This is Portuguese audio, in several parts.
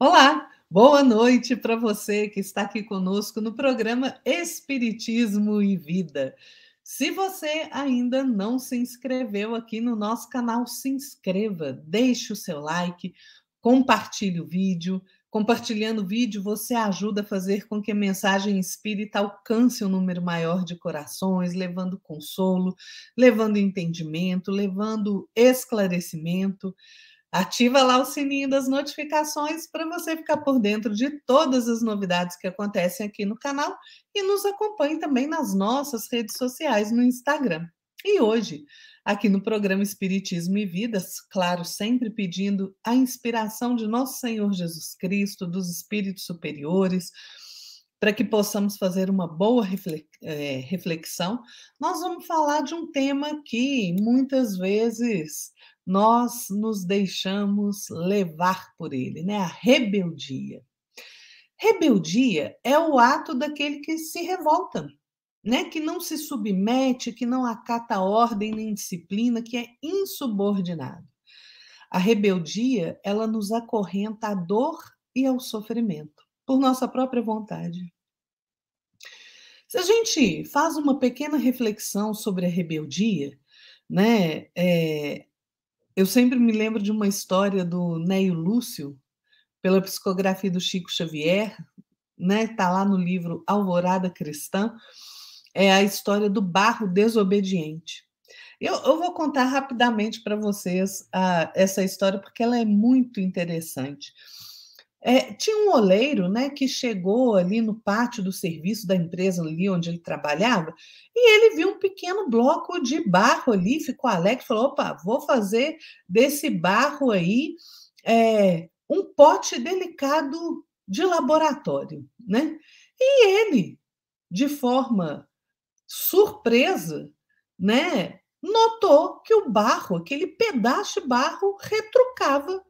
Olá, boa noite para você que está aqui conosco no programa Espiritismo e Vida. Se você ainda não se inscreveu aqui no nosso canal, se inscreva, deixe o seu like, compartilhe o vídeo. Compartilhando o vídeo, você ajuda a fazer com que a mensagem espírita alcance um número maior de corações, levando consolo, levando entendimento, levando esclarecimento. Ativa lá o sininho das notificações para você ficar por dentro de todas as novidades que acontecem aqui no canal e nos acompanhe também nas nossas redes sociais no Instagram. E hoje, aqui no programa Espiritismo e Vidas, claro, sempre pedindo a inspiração de nosso Senhor Jesus Cristo, dos espíritos superiores, para que possamos fazer uma boa reflexão, nós vamos falar de um tema que muitas vezes nós nos deixamos levar por ele, né? A rebeldia. Rebeldia é o ato daquele que se revolta, né? Que não se submete, que não acata ordem nem disciplina, que é insubordinado. A rebeldia, ela nos acorrenta à dor e ao sofrimento, por nossa própria vontade. Se a gente faz uma pequena reflexão sobre a rebeldia, né? Eu sempre me lembro de uma história do Neio Lúcio, pela psicografia do Chico Xavier, né? Está lá no livro Alvorada Cristã, é a história do barro desobediente. Eu vou contar rapidamente para vocês essa história, porque ela é muito interessante. Tinha um oleiro, né, que chegou ali no pátio do serviço da empresa ali onde ele trabalhava, e ele viu um pequeno bloco de barro ali, ficou alegre, falou: opa, vou fazer desse barro aí um pote delicado de laboratório, né? E ele, de forma surpresa, né, notou que o barro, aquele pedaço de barro, retrucava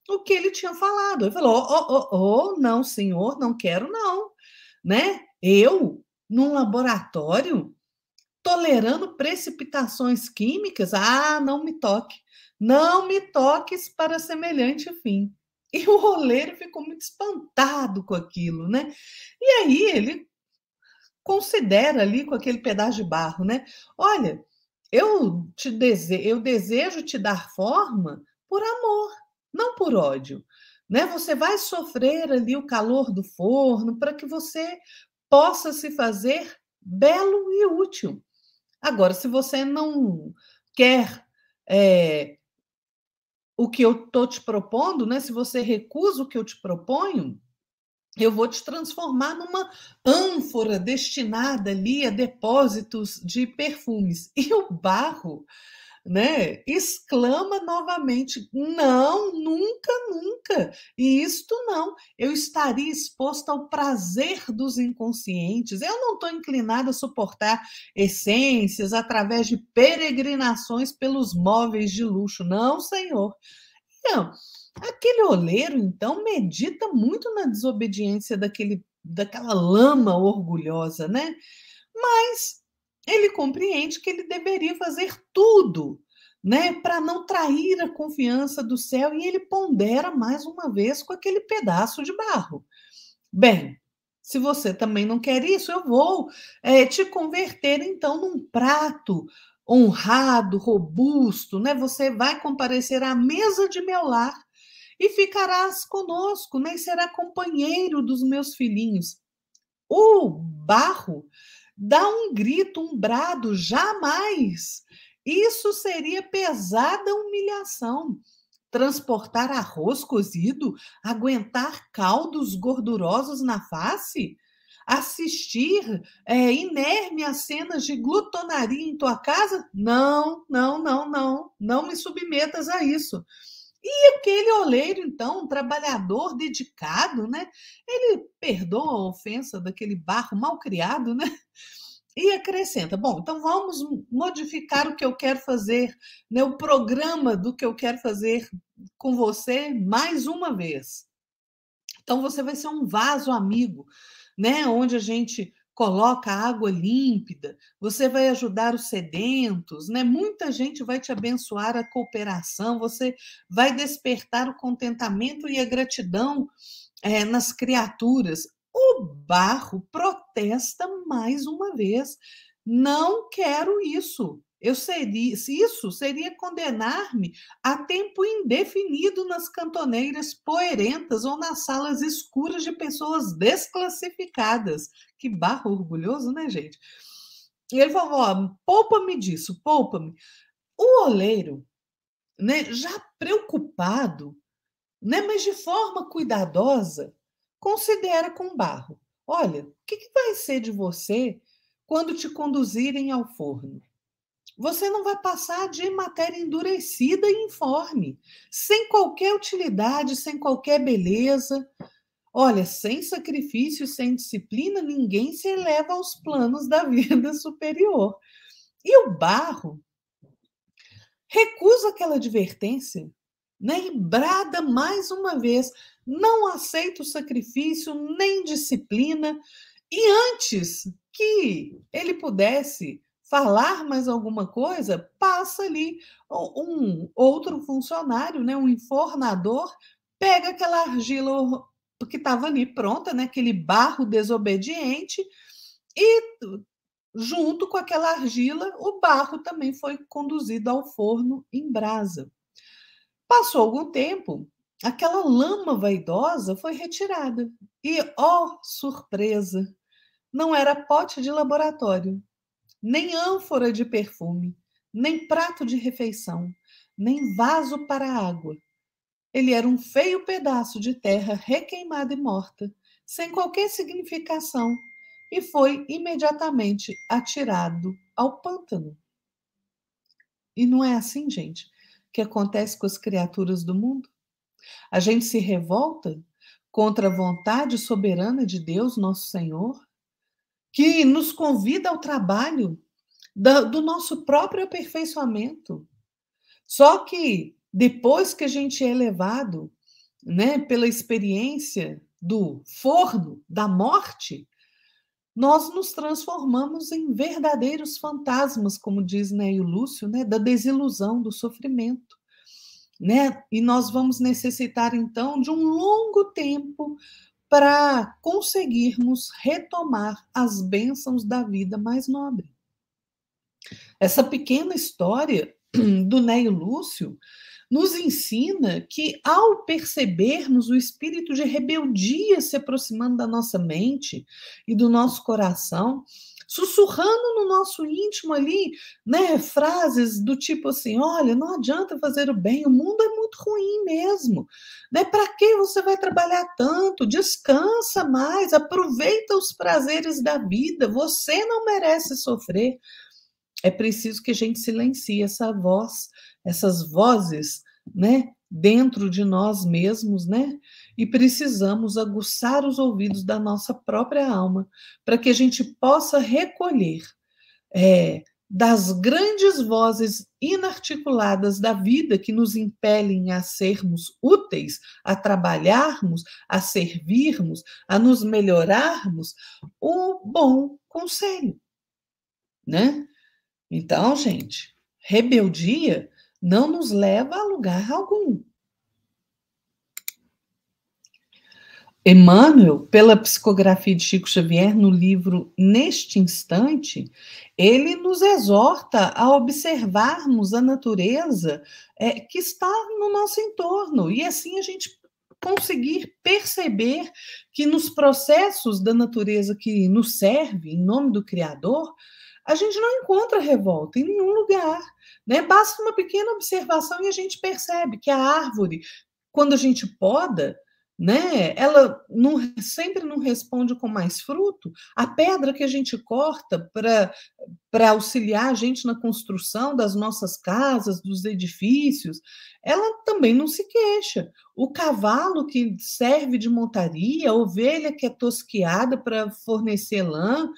o que ele tinha falado. Ele falou: não, senhor, não quero não, né? Eu, num laboratório, tolerando precipitações químicas, não me toque, não me toques para semelhante fim. E o oleiro ficou muito espantado com aquilo, né? E aí ele considera ali com aquele pedaço de barro, né? Olha, eu desejo te dar forma por amor, não por ódio, né? Você vai sofrer ali o calor do forno para que você possa se fazer belo e útil. Agora, se você não quer o que eu estou te propondo, né? Se você recusa o que eu te proponho, eu vou te transformar numa ânfora destinada ali a depósitos de perfumes. E o barro, né, exclama novamente: não, nunca, nunca. E isto não. Eu estaria exposto ao prazer dos inconscientes. Eu não estou inclinada a suportar essências através de peregrinações pelos móveis de luxo. Não, senhor. Não. Aquele oleiro, então, medita muito na desobediência daquela lama orgulhosa, né? Mas ele compreende que ele deveria fazer tudo, né, para não trair a confiança do céu, e ele pondera mais uma vez com aquele pedaço de barro. Bem, se você também não quer isso, eu vou te converter então num prato honrado, robusto, né? Você vai comparecer à mesa de meu lar e ficarás conosco, né? E será companheiro dos meus filhinhos. O barro dá um grito, um brado: jamais! Isso seria pesada humilhação. Transportar arroz cozido, aguentar caldos gordurosos na face, assistir inerme a cenas de glutonaria em tua casa? Não, não, não, não, não me submetas a isso. E aquele oleiro, então, um trabalhador dedicado, né? Ele perdoa a ofensa daquele barro mal criado, né? E acrescenta: bom, então vamos modificar o que eu quero fazer, né? O programa do que eu quero fazer com você mais uma vez. Então você vai ser um vaso amigo, né? Onde a gente coloca água límpida, você vai ajudar os sedentos, né? Muita gente vai te abençoar a cooperação, você vai despertar o contentamento e a gratidão nas criaturas. O barro protesta mais uma vez. Não quero isso. Isso seria condenar-me a tempo indefinido nas cantoneiras poeirentas ou nas salas escuras de pessoas desclassificadas. Que barro orgulhoso, né, gente? E ele falou: ó, poupa-me disso, poupa-me. O oleiro, né, já preocupado, né, mas de forma cuidadosa, considera com barro: olha, o que vai ser de você quando te conduzirem ao forno? Você não vai passar de matéria endurecida e informe, sem qualquer utilidade, sem qualquer beleza. Olha, sem sacrifício, sem disciplina, ninguém se eleva aos planos da vida superior. E o barro recusa aquela advertência, né? E brada mais uma vez: não aceita o sacrifício nem disciplina. E antes que ele pudesse falar mais alguma coisa, passa ali um outro funcionário, né, um enfornador, pega aquela argila que estava ali pronta, né, aquele barro desobediente, e junto com aquela argila, o barro também foi conduzido ao forno em brasa. Passou algum tempo, aquela lama vaidosa foi retirada. E, ó, surpresa! Não era pote de laboratório, nem ânfora de perfume, nem prato de refeição, nem vaso para água. Ele era um feio pedaço de terra requeimada e morta, sem qualquer significação, e foi imediatamente atirado ao pântano. E não é assim, gente, que acontece com as criaturas do mundo? A gente se revolta contra a vontade soberana de Deus, nosso Senhor, que nos convida ao trabalho do nosso próprio aperfeiçoamento. Só que depois que a gente é elevado, né, pela experiência do forno, da morte, nós nos transformamos em verdadeiros fantasmas, como diz Neio Lúcio, né, da desilusão, do sofrimento. Né? E nós vamos necessitar, então, de um longo tempo para conseguirmos retomar as bênçãos da vida mais nobre. Essa pequena história do Neio Lúcio nos ensina que, ao percebermos o espírito de rebeldia se aproximando da nossa mente e do nosso coração, sussurrando no nosso íntimo ali, né, frases do tipo assim: olha, não adianta fazer o bem, o mundo é muito ruim mesmo, né? Para que você vai trabalhar tanto? Descansa mais, aproveita os prazeres da vida, você não merece sofrer. É preciso que a gente silencie essa voz, essas vozes, né, dentro de nós mesmos, né? E precisamos aguçar os ouvidos da nossa própria alma para que a gente possa recolher das grandes vozes inarticuladas da vida que nos impelem a sermos úteis, a trabalharmos, a servirmos, a nos melhorarmos, o bom conselho, né? Então, gente, rebeldia não nos leva a lugar algum. Emmanuel, pela psicografia de Chico Xavier, no livro Neste Instante, ele nos exorta a observarmos a natureza que está no nosso entorno, e assim a gente conseguir perceber que nos processos da natureza que nos serve, em nome do Criador, a gente não encontra revolta em nenhum lugar, né? Basta uma pequena observação e a gente percebe que a árvore, quando a gente poda, né, ela sempre não responde com mais fruto. A pedra que a gente corta para auxiliar a gente na construção das nossas casas, dos edifícios, ela também não se queixa. O cavalo que serve de montaria, a ovelha que é tosquiada para fornecer lã,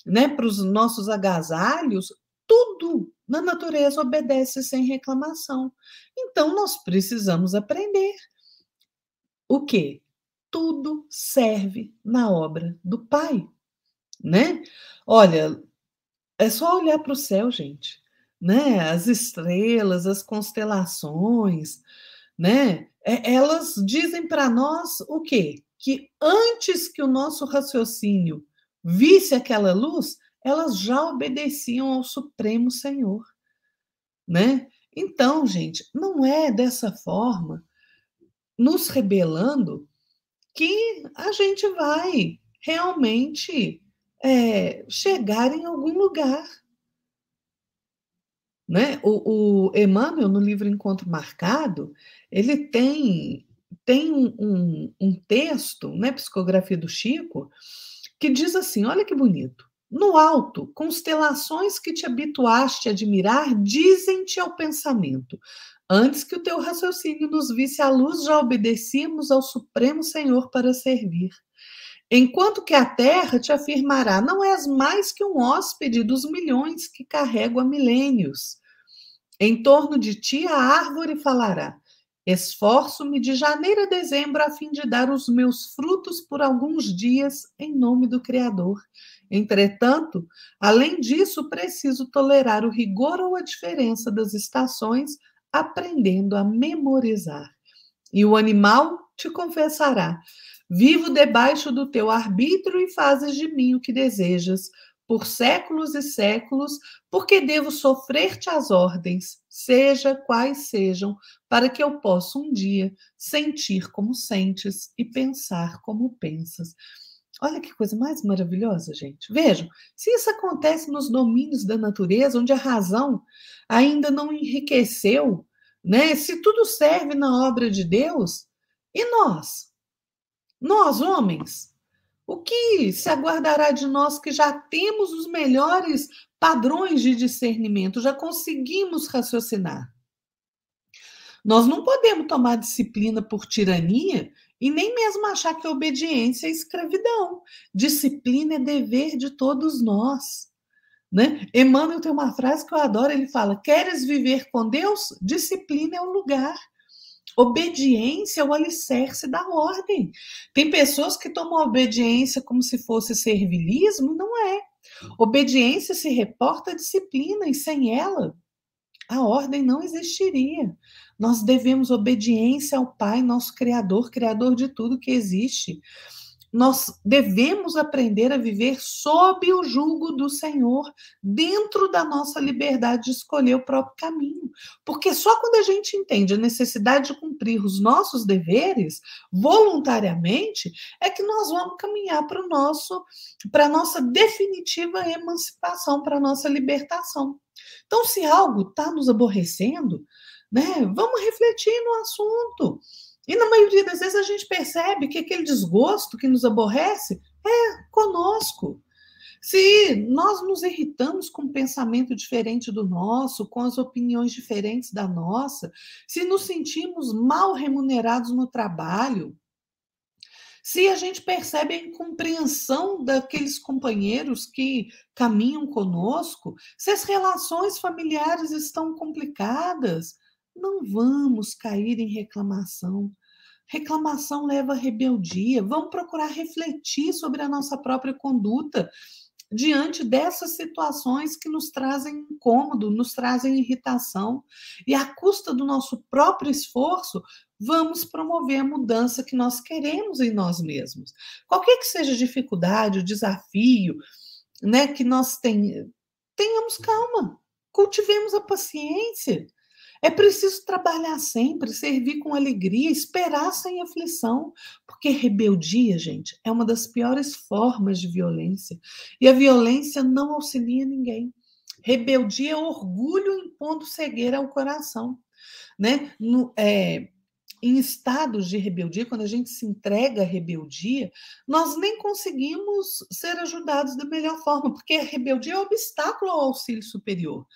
né, para os nossos agasalhos, tudo na natureza obedece sem reclamação. Então, nós precisamos aprender o quê? Tudo serve na obra do Pai. né? Olha, é só olhar para o céu, gente, né? As estrelas, as constelações, né? Elas dizem para nós o quê? Que antes que o nosso raciocínio visse aquela luz, elas já obedeciam ao Supremo Senhor, né? Então, gente, não é dessa forma, nos rebelando, que a gente vai realmente chegar em algum lugar, né? O Emmanuel, no livro Encontro Marcado, ele tem um texto, né, psicografia do Chico, que diz assim: olha que bonito. No alto, constelações que te habituaste a admirar dizem-te ao pensamento. Antes que o teu raciocínio nos visse à luz, já obedecíamos ao Supremo Senhor para servir. Enquanto que a terra te afirmará: não és mais que um hóspede dos milhões que carrego há milênios. Em torno de ti a árvore falará: esforço-me de janeiro a dezembro a fim de dar os meus frutos por alguns dias em nome do Criador. Entretanto, além disso, preciso tolerar o rigor ou a diferença das estações, aprendendo a memorizar. E o animal te confessará: vivo debaixo do teu arbítrio e fazes de mim o que desejas, por séculos e séculos, porque devo sofrer-te as ordens, seja quais sejam, para que eu possa um dia sentir como sentes e pensar como pensas. Olha que coisa mais maravilhosa, gente. Vejam, se isso acontece nos domínios da natureza, onde a razão ainda não enriqueceu, né? Se tudo serve na obra de Deus, e nós? Nós, homens? O que se aguardará de nós que já temos os melhores padrões de discernimento, já conseguimos raciocinar? Nós não podemos tomar disciplina por tirania e nem mesmo achar que a obediência é escravidão. Disciplina é dever de todos nós, né? Emmanuel tem uma frase que eu adoro, ele fala: queres viver com Deus? Disciplina é o lugar. Obediência é o alicerce da ordem. Tem pessoas que tomam a obediência como se fosse servilismo, não é. Obediência se reporta à disciplina, e sem ela, a ordem não existiria. Nós devemos obediência ao Pai, nosso Criador, Criador de tudo que existe. Nós devemos aprender a viver sob o jugo do Senhor, dentro da nossa liberdade de escolher o próprio caminho. Porque só quando a gente entende a necessidade de cumprir os nossos deveres voluntariamente é que nós vamos caminhar para a nossa definitiva emancipação, para a nossa libertação. Então, se algo está nos aborrecendo, né, vamos refletir no assunto. E na maioria das vezes a gente percebe que aquele desgosto que nos aborrece é conosco. Se nós nos irritamos com um pensamento diferente do nosso, com as opiniões diferentes da nossa, se nos sentimos mal remunerados no trabalho, se a gente percebe a incompreensão daqueles companheiros que caminham conosco, se as relações familiares estão complicadas, não vamos cair em reclamação. Reclamação leva à rebeldia. Vamos procurar refletir sobre a nossa própria conduta diante dessas situações que nos trazem incômodo, nos trazem irritação. E à custa do nosso próprio esforço, vamos promover a mudança que nós queremos em nós mesmos. Qualquer que seja a dificuldade, o desafio, né, que nós tenhamos calma, cultivemos a paciência. É preciso trabalhar sempre, servir com alegria, esperar sem aflição, porque rebeldia, gente, é uma das piores formas de violência. E a violência não auxilia ninguém. Rebeldia é orgulho impondo cegueira ao coração, né? Em estados de rebeldia, quando a gente se entrega à rebeldia, nós nem conseguimos ser ajudados da melhor forma, porque a rebeldia é um obstáculo ao auxílio superior.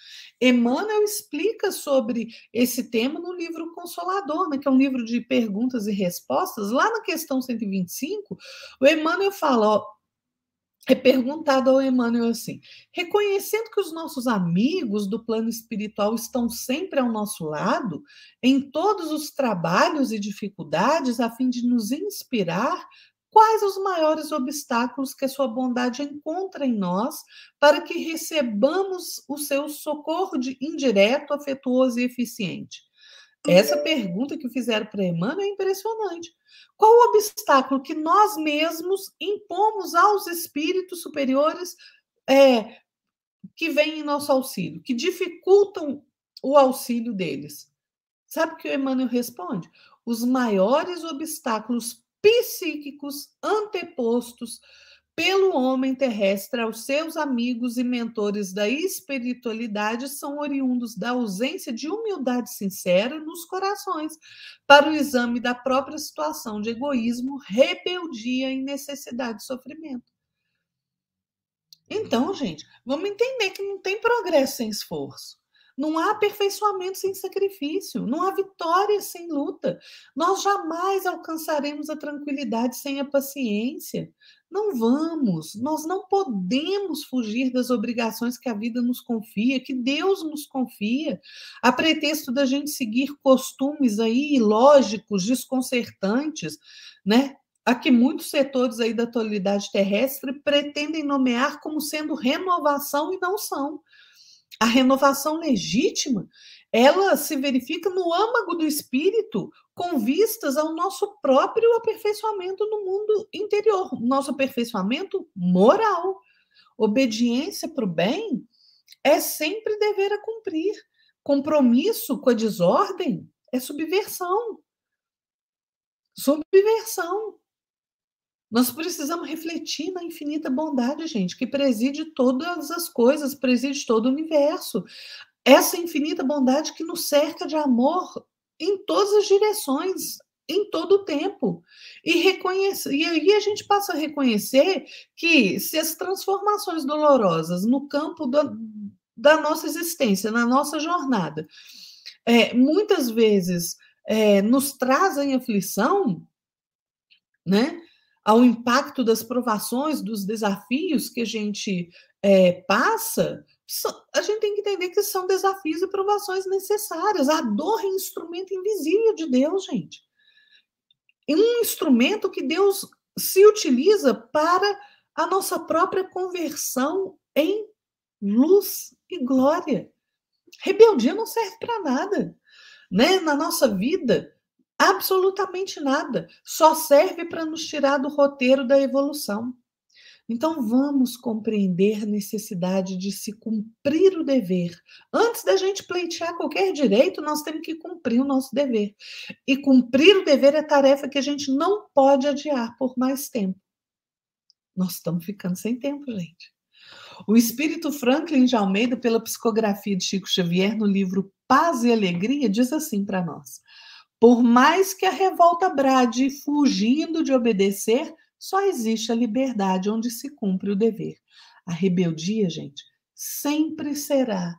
Emmanuel explica sobre esse tema no livro Consolador, né, que é um livro de perguntas e respostas. Lá na questão 125, o Emmanuel fala, ó, é perguntado ao Emmanuel assim: reconhecendo que os nossos amigos do plano espiritual estão sempre ao nosso lado, em todos os trabalhos e dificuldades, a fim de nos inspirar, quais os maiores obstáculos que a sua bondade encontra em nós para que recebamos o seu socorro indireto, afetuoso e eficiente? Essa pergunta que fizeram para Emmanuel é impressionante. Qual o obstáculo que nós mesmos impomos aos espíritos superiores que vêm em nosso auxílio, que dificultam o auxílio deles? Sabe o que o Emmanuel responde? Os maiores obstáculos psíquicos antepostos pelo homem terrestre aos seus amigos e mentores da espiritualidade são oriundos da ausência de humildade sincera nos corações para o exame da própria situação de egoísmo, rebeldia e necessidade de sofrimento. Então, gente, vamos entender que não tem progresso sem esforço. Não há aperfeiçoamento sem sacrifício, não há vitória sem luta. Nós jamais alcançaremos a tranquilidade sem a paciência. Não vamos, nós não podemos fugir das obrigações que a vida nos confia, que Deus nos confia, a pretexto da gente seguir costumes aí ilógicos, desconcertantes, né? A que muitos setores aí da atualidade terrestre pretendem nomear como sendo renovação e não são. A renovação legítima, ela se verifica no âmago do espírito, com vistas ao nosso próprio aperfeiçoamento no mundo interior, nosso aperfeiçoamento moral. Obediência para o bem é sempre dever a cumprir. Compromisso com a desordem é subversão. Subversão. Nós precisamos refletir na infinita bondade, gente, que preside todas as coisas, preside todo o universo. Essa infinita bondade que nos cerca de amor em todas as direções, em todo o tempo. E aí a gente passa a reconhecer que se as transformações dolorosas no campo da nossa existência, na nossa jornada, muitas vezes nos trazem aflição, né? Ao impacto das provações, dos desafios que a gente passa, a gente tem que entender que são desafios e provações necessárias. A dor é um instrumento invisível de Deus, gente. É um instrumento que Deus se utiliza para a nossa própria conversão em luz e glória. Rebeldia não serve para nada, né? Na nossa vida, absolutamente nada. Só serve para nos tirar do roteiro da evolução. Então, vamos compreender a necessidade de se cumprir o dever. Antes da gente pleitear qualquer direito, nós temos que cumprir o nosso dever. E cumprir o dever é tarefa que a gente não pode adiar por mais tempo. Nós estamos ficando sem tempo, gente. O espírito Franklin de Almeida, pela psicografia de Chico Xavier, no livro Paz e Alegria, diz assim para nós: por mais que a revolta brade fugindo de obedecer, só existe a liberdade onde se cumpre o dever. A rebeldia, gente, sempre será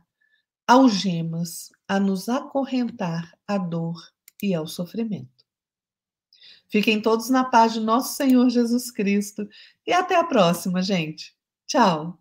algemas a nos acorrentar à dor e ao sofrimento. Fiquem todos na paz de nosso Senhor Jesus Cristo e até a próxima, gente. Tchau!